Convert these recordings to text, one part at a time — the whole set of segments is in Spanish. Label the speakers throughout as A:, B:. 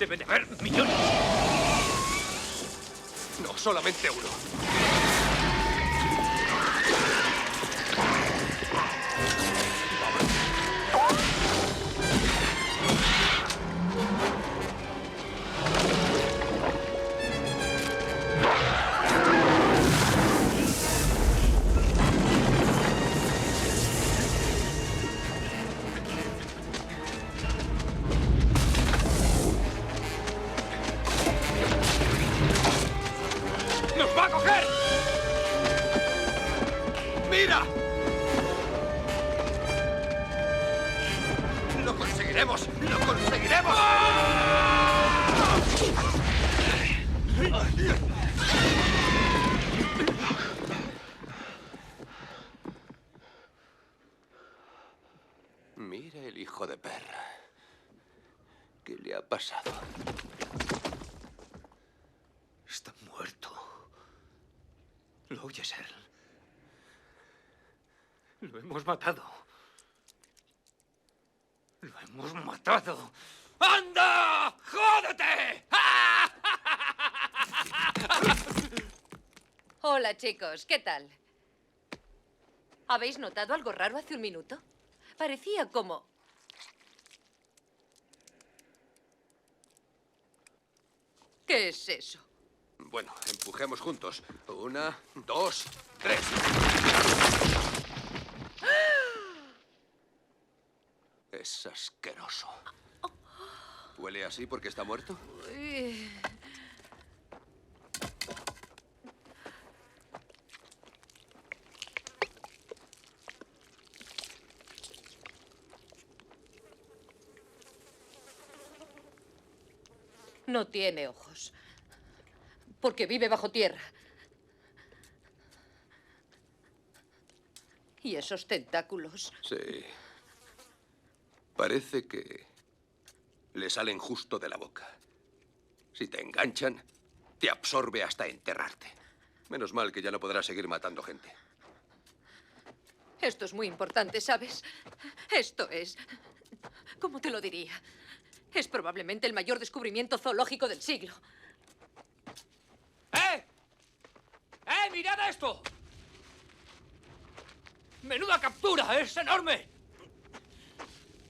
A: Debe de haber millones.
B: No, solamente uno.
A: ¡Nos va a coger!
B: ¡Mira! ¡Lo conseguiremos! ¡Lo conseguiremos! Mira el hijo de perra. ¿Qué le ha pasado?
A: Está muerto. ¿Lo oyes, Earl? Lo hemos matado. Lo hemos matado. ¡Anda! ¡Jódete!
C: Hola, chicos. ¿Qué tal? ¿Habéis notado algo raro hace un minuto? Parecía como... ¿Qué es eso?
B: Bueno, empujemos juntos. 1, 2, 3. Es asqueroso. ¿Huele así porque está muerto?
C: No tiene ojos. Porque vive bajo tierra. ¿Y esos tentáculos?
B: Sí. Parece que le salen justo de la boca. Si te enganchan, te absorbe hasta enterrarte. Menos mal que ya no podrás seguir matando gente.
C: Esto es muy importante, ¿sabes? Esto es... ¿Cómo te lo diría? Es probablemente el mayor descubrimiento zoológico del siglo.
A: ¡Eh! ¡Eh! ¡Mirad esto! ¡Menuda captura! ¡Es enorme!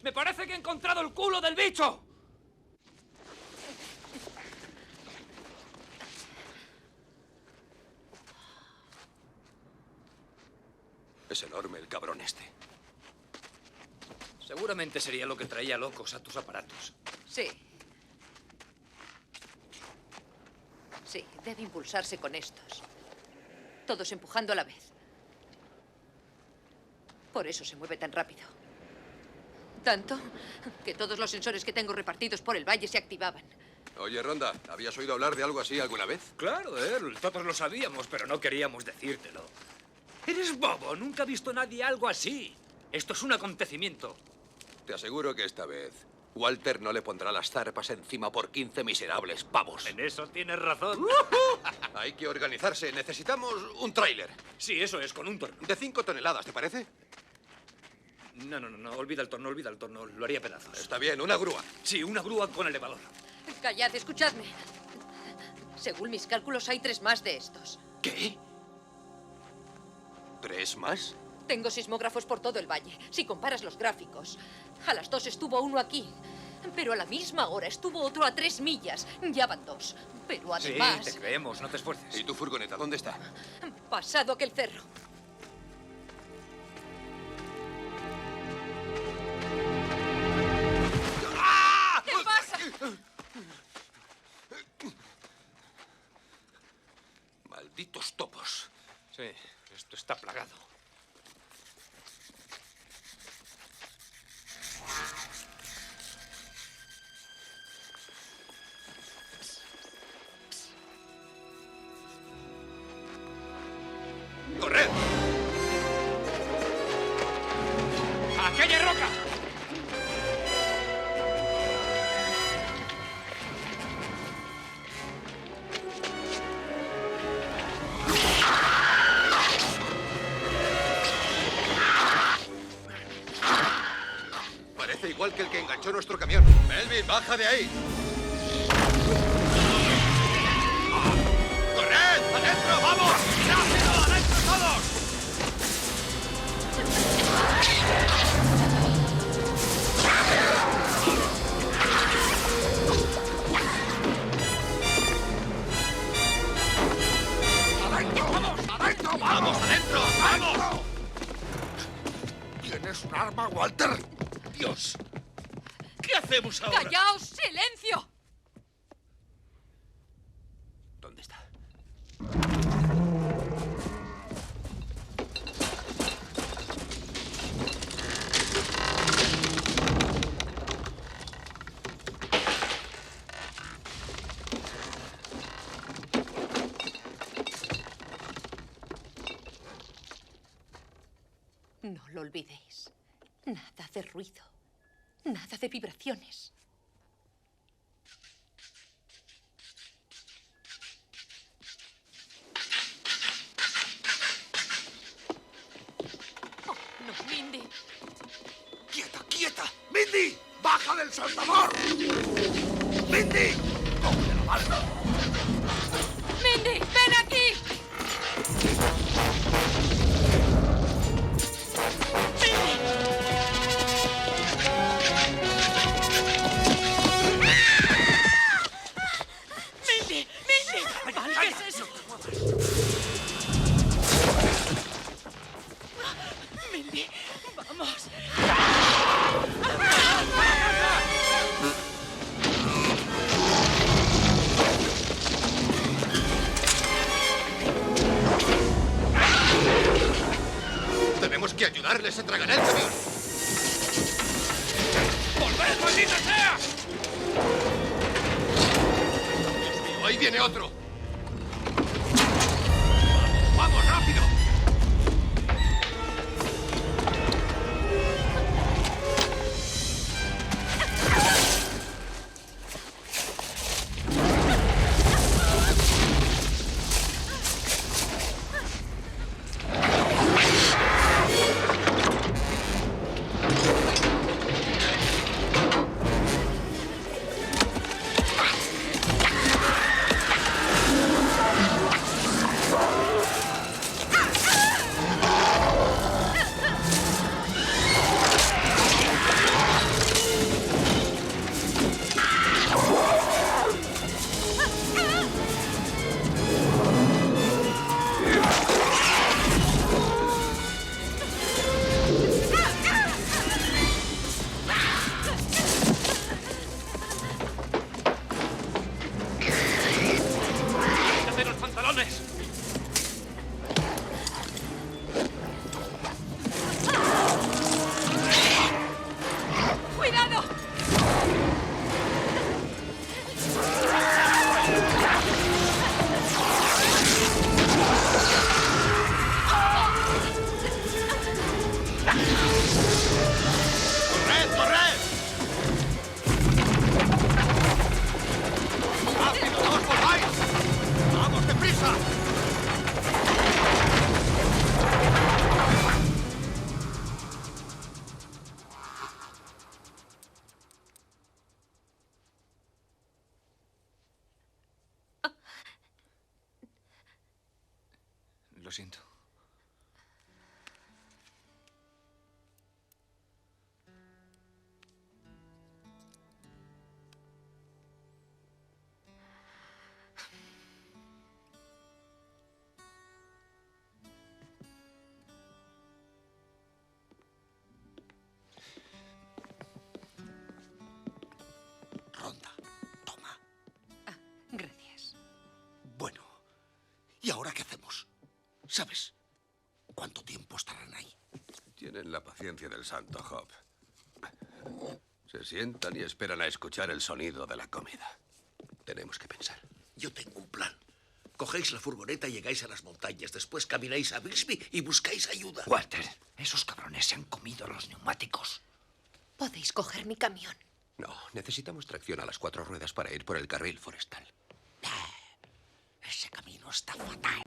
A: ¡Me parece que he encontrado el culo del bicho!
B: Es enorme el cabrón este.
A: Seguramente sería lo que traía locos a tus aparatos.
C: Sí. Sí, debe impulsarse con estos. Todos empujando a la vez. Por eso se mueve tan rápido. Tanto que todos los sensores que tengo repartidos por el valle se activaban.
B: Oye, Ronda, ¿habías oído hablar de algo así alguna vez?
A: Claro, Earl, todos lo sabíamos, pero no queríamos decírtelo. Eres bobo, nunca he visto a nadie algo así. Esto es un acontecimiento.
B: Te aseguro que esta vez Walter no le pondrá las zarpas encima por 15 miserables pavos.
A: En eso tienes razón.
B: Hay que organizarse. Necesitamos un tráiler.
A: Sí, eso es, con un torno.
B: De 5 toneladas, ¿te parece?
A: No, olvida el torno, lo haría pedazos.
B: Está bien, una grúa.
A: Sí, una grúa con elevador.
C: Callad, escuchadme. Según mis cálculos, hay 3 más de estos.
B: ¿Qué? ¿3 más?
C: Tengo sismógrafos por todo el valle. Si comparas los gráficos, a las 2 estuvo uno aquí, pero a la misma hora estuvo otro a 3 millas. Ya van 2. Pero además...
A: Sí, te creemos, no te esfuerces.
B: ¿Y tu furgoneta dónde está?
C: Pasado aquel cerro. ¿Qué pasa?
B: Malditos topos.
A: Sí, esto está plagado.
B: ¡Corred!
A: ¡Aquella roca!
B: Parece igual que el que enganchó nuestro camión. Melvin, baja de ahí. ¡Corred! ¡Adentro! ¡Vamos! ¡Rápido! ¡Adentro todos!
D: ¡Adentro! ¡Vamos! ¡Adentro!
B: ¡Vamos, adentro! ¡Vamos!
D: ¿Tienes un arma, Walter?
B: ¡Dios! ¿Qué hacemos ahora?
C: ¡Callaos! ¡Silencio!
B: ¿Dónde está?
C: No lo olvidéis. Nada de ruido. Nada de vibraciones. Oh, no, Mindy.
D: ¡Quieta, quieta! ¡Mindy! ¡Baja del saltador! ¡Mindy! ¡Coge la balsa!
C: ¡Mindy, ven aquí! ¡Mindy! ¡Mindy! Vale, ¿qué es eso? ¡Mindy! ¡Vamos!
B: Tenemos que ayudarles a tragar el camión.
A: ¡Volved, maldita sea!
B: Dios mío, ahí viene otro. ¡Vamos, rápido!
A: ¡Quítate los pantalones!
C: ¡Cuidado!
B: ¡Corred, corred! ¡Rápido, no os volváis! ¡Vamos, deprisa!
A: Lo siento.
D: Ronda, toma.
C: Gracias.
D: Bueno, ¿y ahora qué hacemos? ¿Sabes cuánto tiempo estarán ahí?
B: Tienen la paciencia del santo Job. Se sientan y esperan a escuchar el sonido de la comida. Tenemos que pensar.
D: Yo tengo un plan. Cogéis la furgoneta y llegáis a las montañas. Después camináis a Bixby y buscáis ayuda.
A: Walter, esos cabrones se han comido los neumáticos.
C: Podéis coger mi camión.
B: No, necesitamos tracción a las 4 ruedas para ir por el carril forestal.
D: Ese camino está fatal.